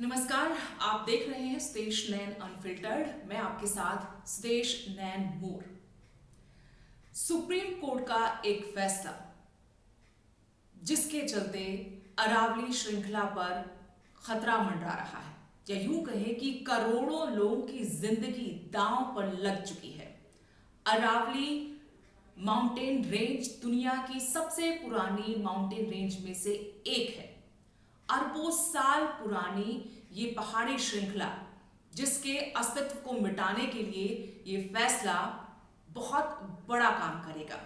नमस्कार। आप देख रहे हैं सतेश नैन अनफिल्टर्ड। मैं आपके साथ सतेश नैन मूर। सुप्रीम कोर्ट का एक फैसला जिसके चलते अरावली श्रृंखला पर खतरा मंडरा रहा है, या यूं कहें कि करोड़ों लोगों की जिंदगी दांव पर लग चुकी है। अरावली माउंटेन रेंज दुनिया की सबसे पुरानी माउंटेन रेंज में से एक है। अरबों साल पुरानी ये पहाड़ी श्रृंखला, जिसके अस्तित्व को मिटाने के लिए ये फैसला बहुत बड़ा काम करेगा।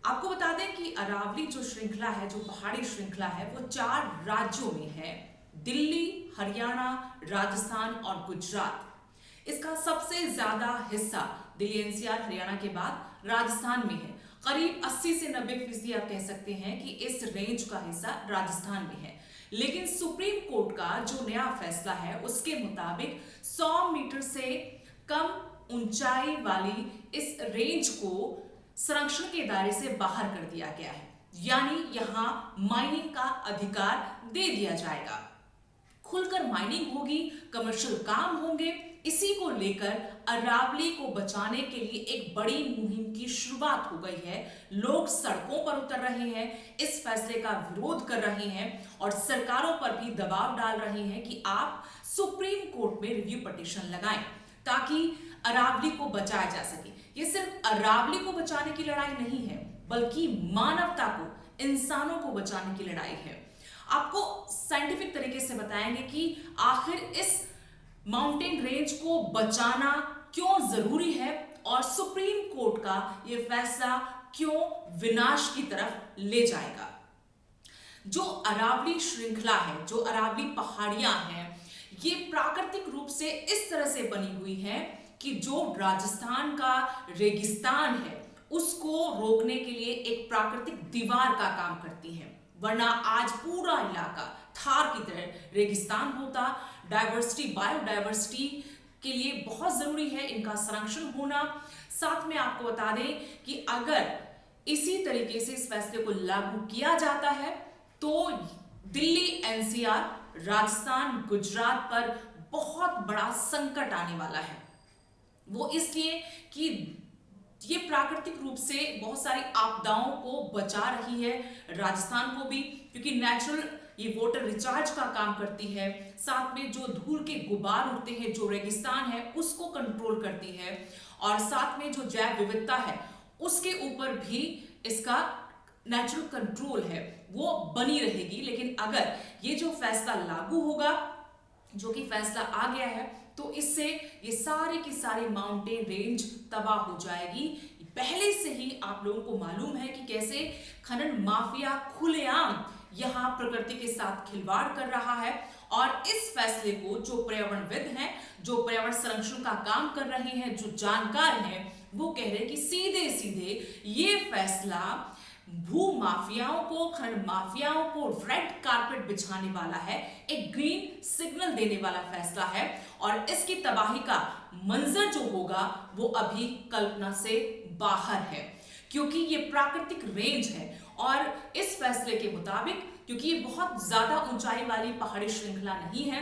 आपको बता दें कि अरावली जो श्रृंखला है, जो पहाड़ी श्रृंखला है, वो 4 राज्यों में है: दिल्ली, हरियाणा, राजस्थान और गुजरात। इसका सबसे ज्यादा हिस्सा दिल्ली एनसीआर हरियाणा के बाद राजस्थान में है। करीब 80 से 90% आप कह सकते हैं कि इस रेंज का हिस्सा राजस्थान में है। लेकिन सुप्रीम कोर्ट का जो नया फैसला है उसके मुताबिक 100 मीटर से कम ऊंचाई वाली इस रेंज को संरक्षण के दायरे से बाहर कर दिया गया है, यानी यहां माइनिंग का अधिकार दे दिया जाएगा। खुलकर माइनिंग होगी, कमर्शियल काम होंगे। इसी को लेकर अरावली को बचाने के लिए एक बड़ी मुहिम की शुरुआत हो गई है। लोग सड़कों पर उतर रहे हैं, इस फैसले का विरोध कर रहे हैं और सरकारों पर भी दबाव डाल रहे हैं कि आप सुप्रीम कोर्ट में रिव्यू पिटीशन लगाएं ताकि अरावली को बचाया जा सके। ये सिर्फ अरावली को बचाने की लड़ाई नहीं है, बल्कि मानवता को, इंसानों को बचाने की लड़ाई है। आपको साइंटिफिक तरीके से बताएंगे कि आखिर इस माउंटेन रेंज को बचाना क्यों जरूरी है और सुप्रीम कोर्ट का यह फैसला क्यों विनाश की तरफ ले जाएगा। जो अरावली श्रृंखला है, जो अरावली पहाड़ियां हैं, ये प्राकृतिक रूप से इस तरह से बनी हुई है कि जो राजस्थान का रेगिस्तान है उसको रोकने के लिए एक प्राकृतिक दीवार का काम करती है। वरना आज पूरा इलाका थार की तरह रेगिस्तान होता। डायवर्सिटी, बायोडायवर्सिटी के लिए बहुत जरूरी है इनका संरक्षण होना। साथ में आपको बता दें कि अगर इसी तरीके से इस फैसले को लागू किया जाता है तो दिल्ली एनसीआर, राजस्थान, गुजरात पर बहुत बड़ा संकट आने वाला है। वो इसलिए कि ये प्राकृतिक रूप से बहुत सारी आपदाओं को बचा रही है, राजस्थान को भी, क्योंकि नेचुरल ये वाटर रिचार्ज का काम करती है। साथ में जो धूल के गुबार उड़ते हैं, जो रेगिस्तान है उसको कंट्रोल करती है, और साथ में जो जैव विविधता है उसके ऊपर भी इसका नेचुरल कंट्रोल है, वो बनी रहेगी। लेकिन अगर ये जो फैसला लागू होगा, जो कि फैसला आ गया है, तो इससे ये सारी की सारी माउंटेन रेंज तबाह हो जाएगी। पहले से ही आप लोगों को मालूम है कि कैसे खनन माफिया खुलेआम यहां प्रकृति के साथ खिलवाड़ कर रहा है, और इस फैसले को जो पर्यावरणविद हैं, जो पर्यावरण संरक्षण का काम कर रहे हैं, जो जानकार हैं, वो कह रहे हैं कि सीधे सीधे ये फैसला भू माफियाओं को, खनन माफियाओं को रेड कारपेट बिछाने वाला है, एक ग्रीन सिग्नल देने वाला फैसला है, और इसकी तबाही का मंजर जो होगा वो अभी कल्पना से बाहर है, क्योंकि ये प्राकृतिक रेंज है। और इस फैसले के मुताबिक, क्योंकि ये बहुत ज्यादा ऊंचाई वाली पहाड़ी श्रृंखला नहीं है,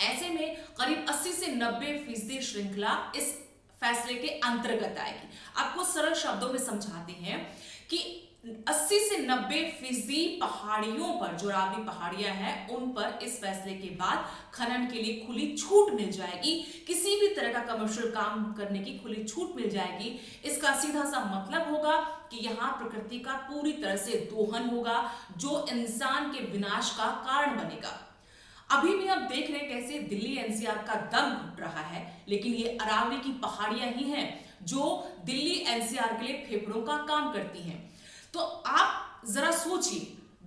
ऐसे में करीब 80 से 90% श्रृंखला इस फैसले के अंतर्गत आएगी। आपको सरल शब्दों में समझाते हैं कि 80 से 90% पहाड़ियों पर, जो अरावली पहाड़ियां हैं, उन पर इस फैसले के बाद खनन के लिए खुली छूट मिल जाएगी। किसी भी तरह का कमर्शियल काम करने की खुली छूट मिल जाएगी। इसका सीधा सा मतलब होगा कि यहाँ प्रकृति का पूरी तरह से दोहन होगा, जो इंसान के विनाश का कारण बनेगा। अभी भी हम देख रहे हैं कैसे दिल्ली एनसीआर का दम घुट रहा है, लेकिन ये अरावली की पहाड़ियां ही हैं जो दिल्ली एनसीआर के लिए फेफड़ों का काम करती हैं। तो आप जरा सोचिए,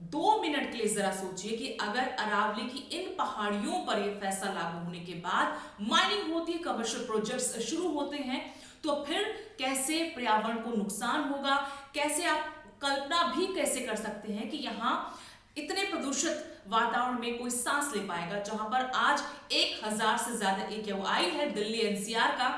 2 मिनट के लिए जरा सोचिए कि अगर अरावली की इन पहाड़ियों पर यह फैसला लागू होने के बाद माइनिंग होती है, कमर्शियल प्रोजेक्ट्स शुरू होते हैं, तो फिर कैसे पर्यावरण को नुकसान होगा। कैसे आप कल्पना भी कैसे कर सकते हैं कि यहाँ इतने प्रदूषित वातावरण में कोई सांस ले पाएगा, जहां पर आज 1000 से ज्यादा AQI है दिल्ली एनसीआर का,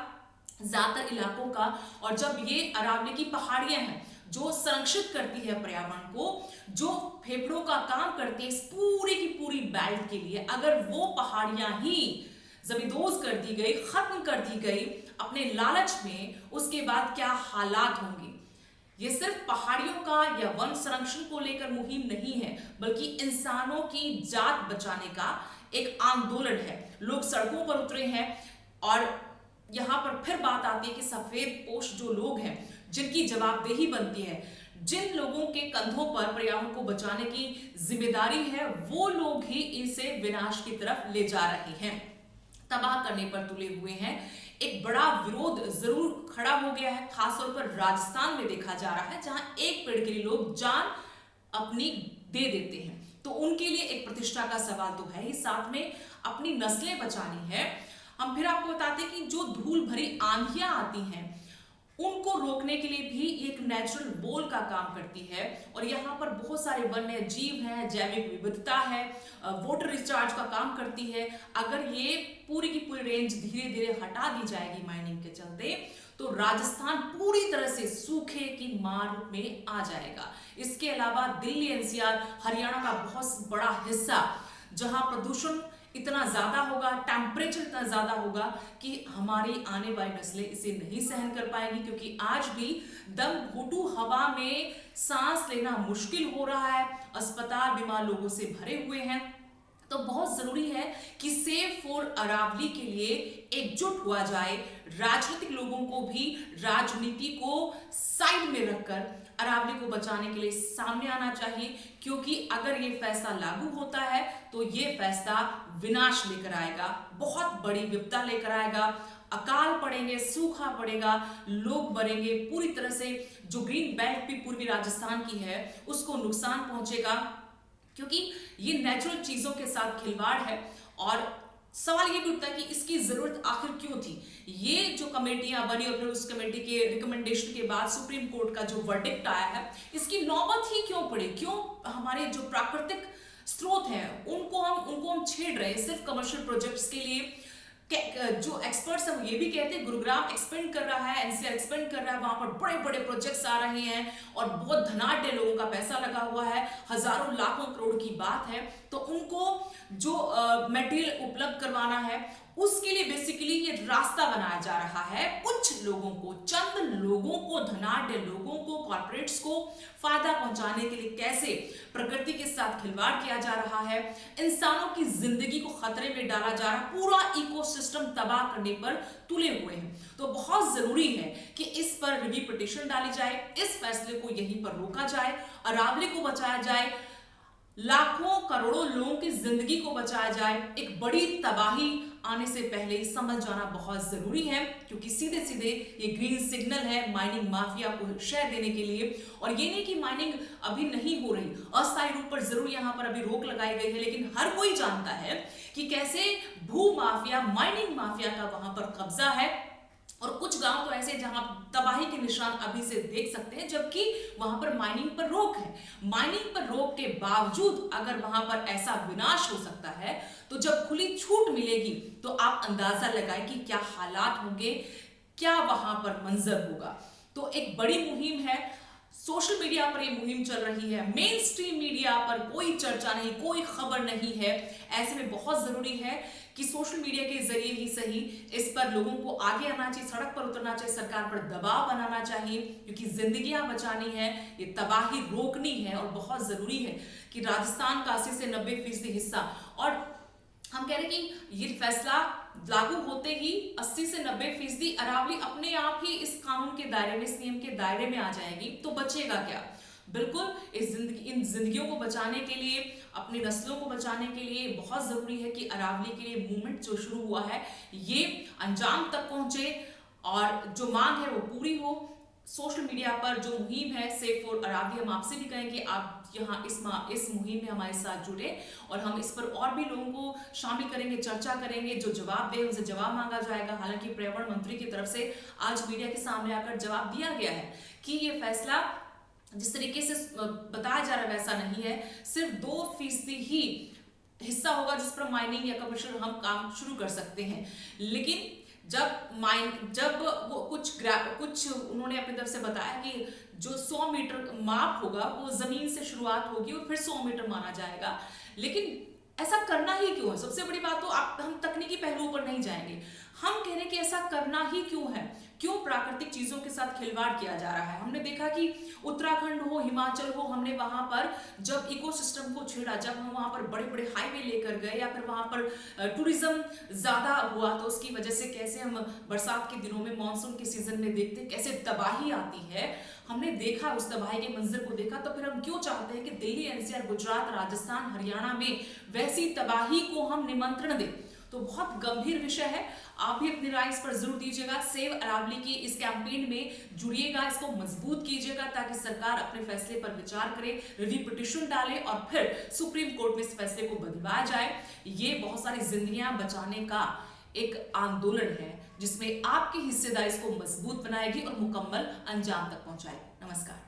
ज्यादातर इलाकों का। और जब ये अरावली की पहाड़ियां हैं जो संरक्षित करती है पर्यावरण को, जो फेफड़ों का काम करती है इस पूरी की पूरी बेल्ट के लिए, अगर वो पहाड़ियां ही जमींदोज कर दी गई, खत्म कर दी गई अपने लालच में, उसके बाद क्या हालात होंगे। ये सिर्फ पहाड़ियों का या वन संरक्षण को लेकर मुहिम नहीं है, बल्कि इंसानों की जात बचाने का एक आंदोलन है। लोग सड़कों पर उतरे हैं और यहाँ पर फिर बात आती है कि सफेद पोश जो लोग हैं, जिनकी जवाबदेही बनती है, जिन लोगों के कंधों पर पर्यावरण को बचाने की जिम्मेदारी है, वो लोग ही इसे विनाश की तरफ ले जा रहे हैं, तबाह करने पर तुले हुए हैं। एक बड़ा विरोध जरूर खड़ा हो गया है, खासतौर पर राजस्थान में देखा जा रहा है, जहां एक पेड़ के लिए लोग जान अपनी दे देते हैं। तो उनके लिए एक प्रतिष्ठा का सवाल तो है ही, साथ में अपनी नस्लें बचानी है। हम फिर आपको बताते हैं कि जो धूल भरी आंधियां आती हैं उनको रोकने के लिए भी एक नेचुरल बोल का काम करती है। और यहाँ पर बहुत सारे वन्य जीव हैं, जैविक विविधता है, वाटर रिचार्ज का काम करती है। अगर ये पूरी की पूरी रेंज धीरे धीरे हटा दी जाएगी माइनिंग के चलते, तो राजस्थान पूरी तरह से सूखे की मार में आ जाएगा। इसके अलावा दिल्ली, एनसीआर, हरियाणा का बहुत बड़ा हिस्सा, जहां प्रदूषण इतना ज्यादा होगा, टेम्परेचर इतना ज्यादा होगा कि हमारी आने वाली नस्लें इसे नहीं सहन कर पाएंगी, क्योंकि आज भी दम घुटू हवा में सांस लेना मुश्किल हो रहा है, अस्पताल बीमार लोगों से भरे हुए हैं। तो बहुत जरूरी है कि सेव फॉर अरावली के लिए एकजुट हुआ जाए। राजनीतिक लोगों को भी राजनीति को साइड में रखकर अरावली को बचाने के लिए सामने आना चाहिए, क्योंकि अगर ये फैसला लागू होता है तो ये फैसला विनाश लेकर आएगा, बहुत बड़ी विपदा लेकर आएगा। अकाल पड़ेंगे, सूखा पड़ेगा, लोग मरेंगे, पूरी तरह से जो ग्रीन बेल्ट भी पूर्वी राजस्थान की है उसको नुकसान पहुंचेगा, क्योंकि ये नेचुरल चीजों के साथ खिलवाड़ है। और सवाल ये भी उठता है कि इसकी जरूरत आखिर क्यों थी। ये जो कमेटियां बनी और फिर उस कमेटी के रिकमेंडेशन के बाद सुप्रीम कोर्ट का जो वर्डिक्ट आया है, इसकी नौबत ही क्यों पड़ी? क्यों हमारे जो प्राकृतिक स्रोत हैं उनको हम छेड़ रहे हैं सिर्फ कमर्शियल प्रोजेक्ट्स के लिए? जो एक्सपर्ट्स हैं वो ये भी कहते हैं गुरुग्राम एक्सपेंड कर रहा है, एनसीआर एक्सपेंड कर रहा है, वहां पर बड़े बड़े प्रोजेक्ट्स आ रहे हैं और बहुत धनाढ्य लोगों का पैसा लगा हुआ है, हजारों लाखों करोड़ की बात है। तो उनको जो मटेरियल उपलब्ध करवाना है उसके लिए बेसिकली ये रास्ता बनाया जा रहा है। कुछ लोगों को, चंद लोगों को, धनाढ्य लोगों को, कॉर्पोरेट्स को फायदा पहुंचाने के लिए कैसे प्रकृति के साथ खिलवाड़ किया जा रहा है, इंसानों की जिंदगी को खतरे में डाला जा रहा है, पूरा इकोसिस्टम तबाह करने पर तुले हुए हैं। तो बहुत जरूरी है कि इस पर रिव्यू पिटीशन डाली जाए, इस फैसले को यहीं पर रोका जाए, अरावली को बचाया जाए, लाखों करोड़ों लोगों की जिंदगी को बचाया जाए। एक बड़ी तबाही आने से पहले समझ जाना बहुत जरूरी है, क्योंकि सीधे सीधे ये ग्रीन सिग्नल है माइनिंग माफिया को शय देने के लिए। और ये नहीं कि माइनिंग अभी नहीं हो रही, अस्थायी रूप पर जरूर यहाँ पर अभी रोक लगाई गई है, लेकिन हर कोई जानता है कि कैसे भू माफिया, माइनिंग माफिया का वहां पर कब्जा है। और कुछ गांव तो ऐसे जहां तबाही के निशान अभी से देख सकते हैं, जबकि वहां पर माइनिंग पर रोक है। माइनिंग पर रोक के बावजूद अगर वहां पर ऐसा विनाश हो सकता है, तो जब खुली छूट मिलेगी तो आप अंदाजा लगाएं कि क्या हालात होंगे, क्या वहां पर मंजर होगा। तो एक बड़ी मुहिम है, सोशल मीडिया पर ये मुहिम चल रही है, मेन स्ट्रीम मीडिया पर कोई चर्चा नहीं, कोई खबर नहीं है। ऐसे में बहुत जरूरी है कि सोशल मीडिया के जरिए ही सही इस पर लोगों को आगे आना चाहिए, सड़क पर उतरना चाहिए, सरकार पर दबाव बनाना चाहिए, क्योंकि जिंदगियां बचानी है, ये तबाही रोकनी है। और बहुत जरूरी है कि राजस्थान का 80 से 90% हिस्सा, और हम कह रहे हैं कि ये फैसला लागू होते ही 80 से 90% अरावली अपने आप ही इस कानून के दायरे में, सीएम के दायरे में आ जाएगी। तो बचेगा क्या? बिल्कुल इन जिंदगियों को बचाने के लिए, अपनी नस्लों को बचाने के लिए बहुत जरूरी है कि अरावली के लिए मूवमेंट जो शुरू हुआ है ये अंजाम तक पहुंचे और जो मांग है वो पूरी हो। सोशल मीडिया पर जो मुहिम है सेव फॉर अरावली, हम आपसे भी कहेंगे आप यहाँ इस मुहिम में हमारे साथ जुड़े और हम इस पर और भी लोगों को शामिल करेंगे, चर्चा करेंगे। जो जवाब दे उनसे जवाब मांगा जाएगा। हालांकि पर्यावरण मंत्री की तरफ से आज मीडिया के सामने आकर जवाब दिया गया है कि ये फैसला जिस तरीके से बताया जा रहा है वैसा नहीं है, सिर्फ 2% ही हिस्सा होगा जिस पर माइनिंग या कमर्शियल हम काम शुरू कर सकते हैं। लेकिन जब वो कुछ उन्होंने अपनी तरफ से बताया कि जो 100 मीटर माप होगा वो जमीन से शुरुआत होगी और फिर 100 मीटर माना जाएगा। लेकिन ऐसा करना ही क्यों है? सबसे बड़ी बात तो हम तकनीकी पहलुओं पर नहीं जाएंगे, हम कह रहे हैं कि ऐसा करना ही क्यों है, क्यों प्राकृतिक चीजों के साथ खिलवाड़ किया जा रहा है। हमने देखा कि उत्तराखंड हो, हिमाचल हो, हमने वहां पर जब इकोसिस्टम को छेड़ा, जब हम वहां पर बड़े बड़े हाईवे लेकर गए या फिर वहां पर टूरिज्म ज्यादा हुआ, तो उसकी वजह से कैसे हम बरसात के दिनों में मानसून के सीजन में देखते हैं कैसे तबाही आती है। हमने देखा उस तबाही के मंजर को देखा, तो फिर हम क्यों चाहते हैं कि दिल्ली, एनसीआर, गुजरात, राजस्थान, हरियाणा में वैसी तबाही को हम निमंत्रण दें? तो बहुत गंभीर विषय है। आप भी अपनी राय इस पर जरूर दीजिएगा। सेव अरावली की इस कैंपेन में जुड़िएगा, इसको मजबूत कीजिएगा ताकि सरकार अपने फैसले पर विचार करे, रिव्यू पिटीशन डाले और फिर सुप्रीम कोर्ट में इस फैसले को बदलवाया जाए। ये बहुत सारी जिंदगियां बचाने का एक आंदोलन है जिसमें आपकी हिस्सेदारी इसको मजबूत बनाएगी और मुकम्मल अंजाम तक पहुंचाएगी। नमस्कार।